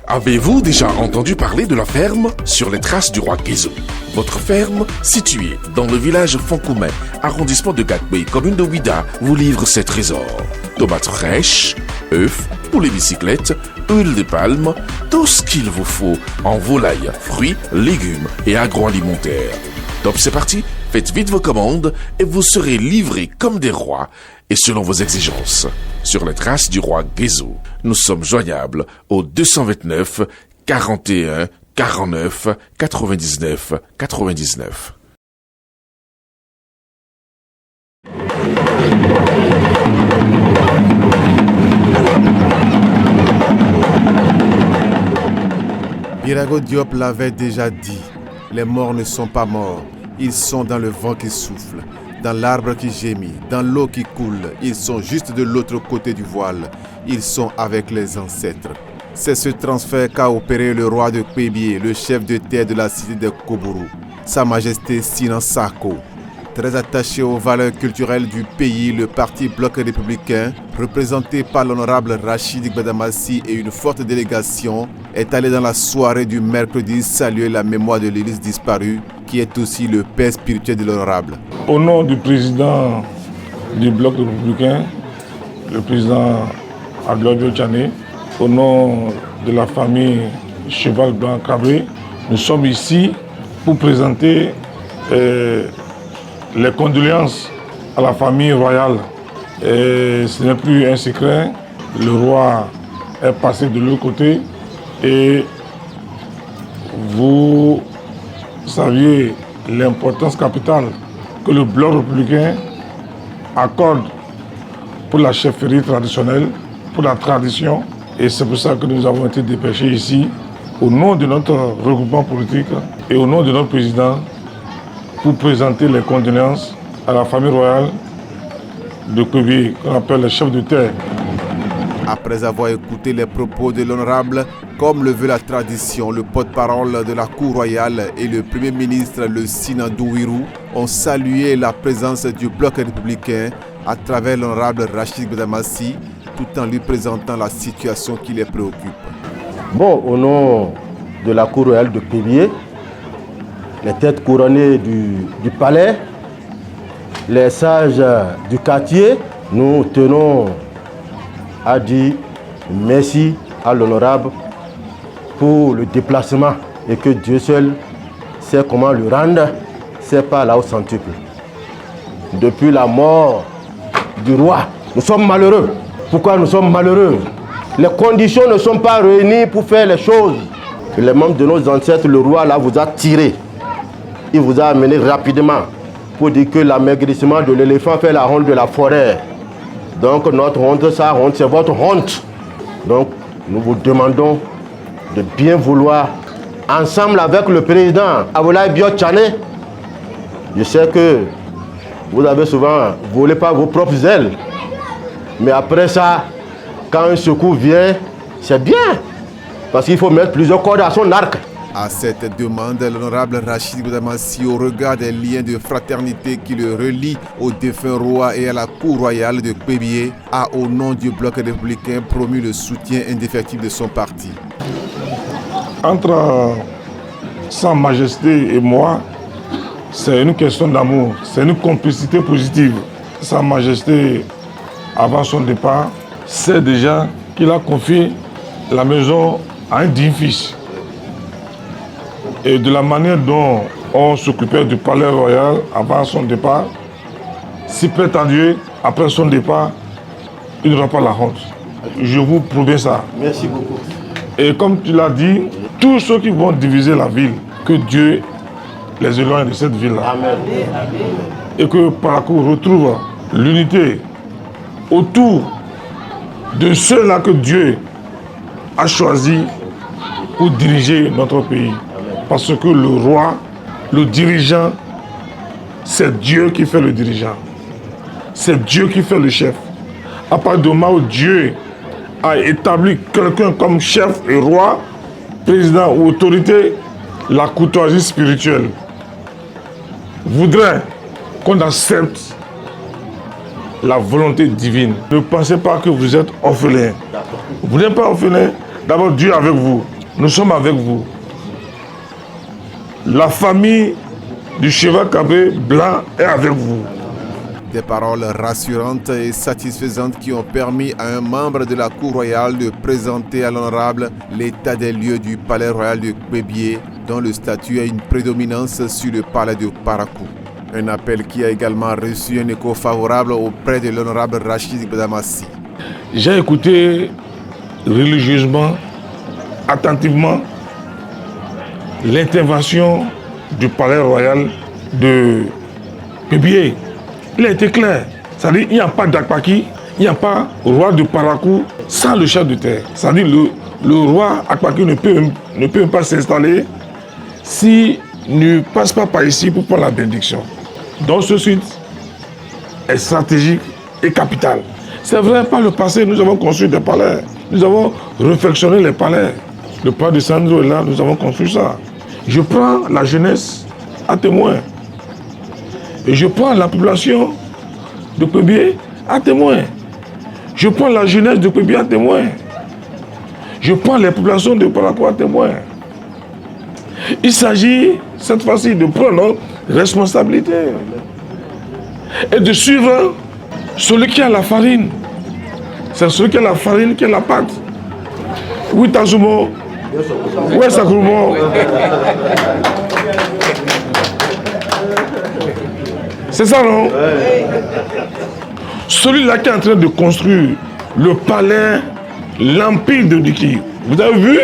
Avez-vous déjà entendu parler de la ferme sur les traces du roi Guézo? Votre ferme, située dans le village Fonkoumen, arrondissement de Gatbé, commune de Ouida, vous livre ses trésors. Tomates fraîches, œufs, poulet bicyclette, huile de palme, tout ce qu'il vous faut en volaille, fruits, légumes et agroalimentaire. Top, c'est parti, faites vite vos commandes et vous serez livrés comme des rois et selon vos exigences. Sur les traces du roi Guézo, nous sommes joignables au 229 41 49 99 99. Birago Diop l'avait déjà dit, les morts ne sont pas morts, ils sont dans le vent qui souffle, dans l'arbre qui gémit, dans l'eau qui coule, ils sont juste de l'autre côté du voile, ils sont avec les ancêtres. C'est ce transfert qu'a opéré le roi de Kpébie, le chef de terre de la cité de Kobourou, Sa Majesté Sinan Sako. Très attaché aux valeurs culturelles du pays, le parti Bloc républicain, représenté par l'honorable Rachid Gbadamassi et une forte délégation, est allé dans la soirée du mercredi saluer la mémoire de l'Élysée disparu, qui est aussi le père spirituel de l'honorable. Au nom du président du Bloc républicain, le président Aglobio Tchané, au nom de la famille Cheval Blanc Cabré, nous sommes ici pour présenter les condoléances à la famille royale. Et ce n'est plus un secret, le roi est passé de l'autre côté et vous saviez l'importance capitale que le Bloc républicain accorde pour la chefferie traditionnelle, pour la tradition. Et c'est pour ça que nous avons été dépêchés ici, au nom de notre regroupement politique et au nom de notre président, pour présenter les condoléances à la famille royale de Kpébie, qu'on appelle le chef de terre. Après avoir écouté les propos de l'honorable, comme le veut la tradition, le porte-parole de la cour royale et le premier ministre, le Sinan Douirou, ont salué la présence du Bloc républicain à travers l'honorable Rachid Gbadamassi, tout en lui présentant la situation qui les préoccupe. Bon, au nom de la cour royale de Kpébie, les têtes couronnées du palais, les sages du quartier, nous tenons à dire merci à l'honorable pour le déplacement et que Dieu seul sait comment le rendre, c'est pas là au centuple. Depuis la mort du roi, nous sommes malheureux. Pourquoi nous sommes malheureux? Les conditions ne sont pas réunies pour faire les choses. Les membres de nos ancêtres, le roi là vous a tiré. Il vous a amené rapidement pour dire que l'amaigrissement de l'éléphant fait la honte de la forêt. Donc notre honte, sa honte, c'est votre honte. Donc nous vous demandons de bien vouloir, ensemble avec le président Aboulaye Bio Tchané. Je sais que vous avez souvent volé par vos propres ailes. Mais après ça, quand un secours vient, c'est bien. Parce qu'il faut mettre plusieurs cordes à son arc. À cette demande, l'honorable Rachid Gbadamassi, au regard des liens de fraternité qui le relient au défunt roi et à la cour royale de Kpébie, a au nom du Bloc républicain promu le soutien indéfectible de son parti. Entre Sa Majesté et moi, c'est une question d'amour, c'est une complicité positive. Sa Majesté, avant son départ, sait déjà qu'il a confié la maison à un digne fils. Et de la manière dont on s'occupait du palais royal avant son départ, si prête à Dieu, après son départ, il n'aura pas la honte. Je vous promets ça. Merci beaucoup. Et comme tu l'as dit, tous ceux qui vont diviser la ville, que Dieu les éloigne de cette ville-là. Amen. Et que Parakou retrouve l'unité autour de ceux-là que Dieu a choisi pour diriger notre pays. Parce que le roi, le dirigeant, c'est Dieu qui fait le dirigeant. C'est Dieu qui fait le chef. À partir du moment où Dieu a établi quelqu'un comme chef et roi, président ou autorité, la courtoisie spirituelle voudrait qu'on accepte la volonté divine. Ne pensez pas que vous êtes orphelin. Vous n'êtes pas orphelin. D'abord, Dieu est avec vous. nous sommes avec vous. La famille du Cheval Cabé Blanc est avec vous. Des paroles rassurantes et satisfaisantes qui ont permis à un membre de la Cour royale de présenter à l'honorable l'état des lieux du palais royal de Kpébie, dont le statut a une prédominance sur le palais de Parakou. Un appel qui a également reçu un écho favorable auprès de l'honorable Rachid Gbadamassi. J'ai écouté religieusement, attentivement, l'intervention du palais royal de Kpébie. Il a été clair. C'est-à-dire qu'il n'y a pas d'Akpaki, il n'y a pas roi de Parakou sans le chef de terre. C'est-à-dire le roi Akpaki ne peut même pas s'installer s'il ne passe pas par ici pour prendre la bénédiction. Donc ce site est stratégique et capital. C'est vrai, par le passé, nous avons construit des palais. Nous avons réfectionné les palais. Le palais de Sandro est là, nous avons construit ça. Je prends la jeunesse à témoin. Et je prends la population de Kpébie à témoin. Je prends la jeunesse de Kpébie à témoin. Je prends les populations de Parakou à témoin. Il s'agit cette fois-ci de prendre notre responsabilité et de suivre celui qui a la farine. C'est celui qui a la farine qui a la pâte. Oui, Tazumo. Oui, Sakrumo. C'est ça, non? Celui-là qui est en train de construire le palais, l'empire de Niki. Vous avez vu?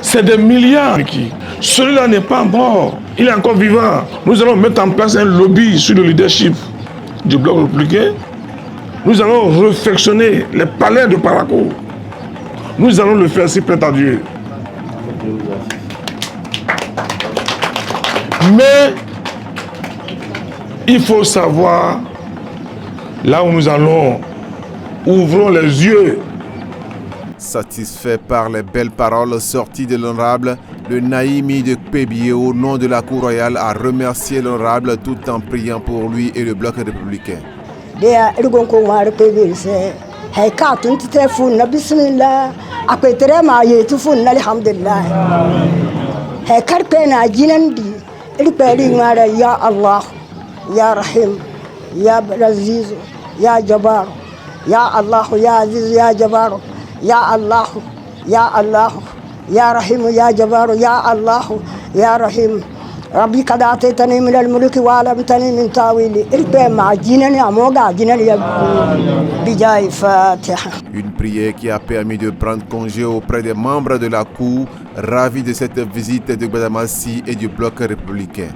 C'est des milliards, Niki. Celui-là n'est pas mort. Il est encore vivant. Nous allons mettre en place un lobby sur le leadership du bloc républicain. Nous allons réfectionner les palais de Parakou. Nous allons le faire si près à Dieu. Mais il faut savoir là où nous allons. Ouvrons les yeux. Satisfait par les belles paroles sorties de l'honorable, le Naïmi de Kpébie, au nom de la Cour royale, a remercié l'honorable tout en priant pour lui et le bloc républicain. Ya Allah, Ya Rahim, Ya Aziz, Ya Jabbar, Ya Allah, Ya Aziz, Ya Jabbar, Ya Allah, Ya Allah, Ya Rahim, Ya Jabbar, Ya Allah, Ya Rahim. ربي قد أعطيتني من الملك وعلمتني من تاويل مع جناني أموغا جناني بجاي فاتحة. Une prière qui a permis de prendre congé auprès des membres de la Cour, ravis de cette visite de Gbadamassi et du bloc républicain.